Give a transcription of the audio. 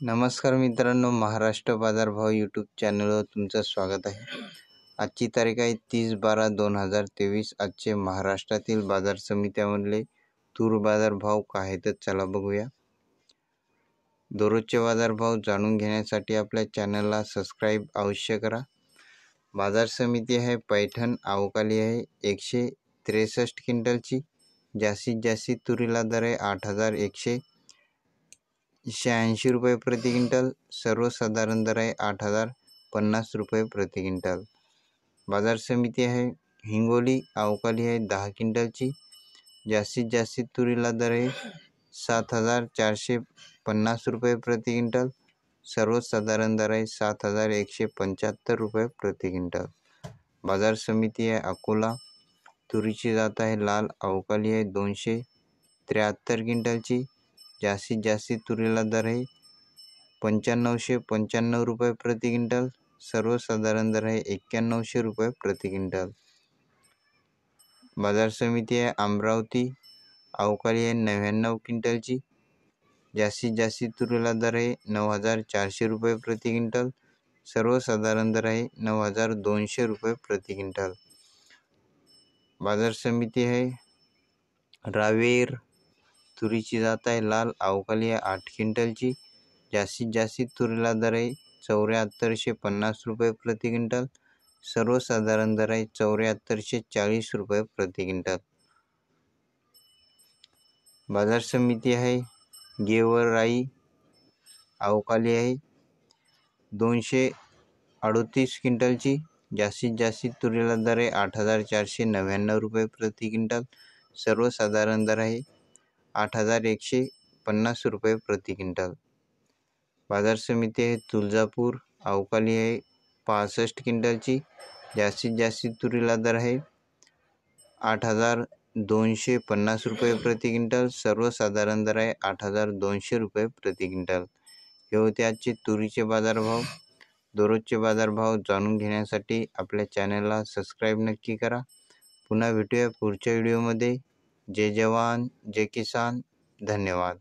नमस्कार मित्रांनो, महाराष्ट्र बाजारभाव यूट्यूब चॅनलवर तुमचं स्वागत आहे। आजची तारीख आहे 30/12/2023। आजचे महाराष्ट्रातील बाजार समित्यांमधले तूर बाजारभाव काय आहेत चला बघूया। दररोजचे बाजारभाव जाणून घेण्यासाठी आपल्या चॅनलला सबस्क्राईब अवश्य करा। बाजार समिती आहे पैठण अवकाली आहे 163 क्विंटलची। जास्तीत जास्त तुरीला दर आहे 8,186 रुपये प्रति क्विंटल। सर्वसाधारण दर आहे 8,050 रुपये प्रति क्विंटल। बाजार समिती आहे हिंगोली अवकाली आहे 10 क्विंटलची। जास्तीत जास्त तुरीला दर आहे 7,450 रुपये प्रति क्विंटल। सर्वसाधारण दर आहे 7,175 रुपये प्रति क्विंटल। बाजार समिती आहे अकोला तुरीची जात आहे लाल अवकाली आहे 273 क्विंटलची। जास्तीत जास्त तुरीला दर आहे 9,595 रुपये प्रति क्विंटल। सर्वसाधारण दर आहे 9,100 रुपये प्रति क्विंटल। बाजार समिती आहे अमरावती अवकाली आहे 99 क्विंटलची। जास्तीत जास्त तुरीला दर आहे 9,400 रुपये प्रति क्विंटल। सर्वसाधारण दर आहे 9,200 रुपये प्रति क्विंटल। बाजार समिती आहे रावेर तुरीची जात आहे लाल अवकाली आहे 8 क्विंटलची। जास्तीत जास्त तुरीला दर आहे 7,450 रुपये प्रति क्विंटल। सर्वसाधारण दर आहे 7,440 रुपये प्रति क्विंटल। बाजार समिती आहे गेवराई अवकाली आहे 238 क्विंटलची। जास्तीत जास्त तुरीला दर आहे 8,499 रुपये प्रति क्विंटल। सर्वसाधारण दर आहे 8,150 रुपये प्रति क्विंटल। बाजार समिती आहे तुळजापूर अवकाली आहे 65 क्विंटलची। जास्तीत जास्त तुरीला दर आहे 8,250 रुपये प्रति क्विंटल। सर्वसाधारण दर आहे 8,200 रुपये प्रति क्विंटल। हे होते आजचे तुरीचे बाजारभाव। दररोजचे बाजारभाव जाणून घेण्यासाठी आपल्या चॅनलला सबस्क्राईब नक्की करा। पुन्हा भेटूया पुढच्या व्हिडिओमध्ये। जय जवान जय किसान, धन्यवाद।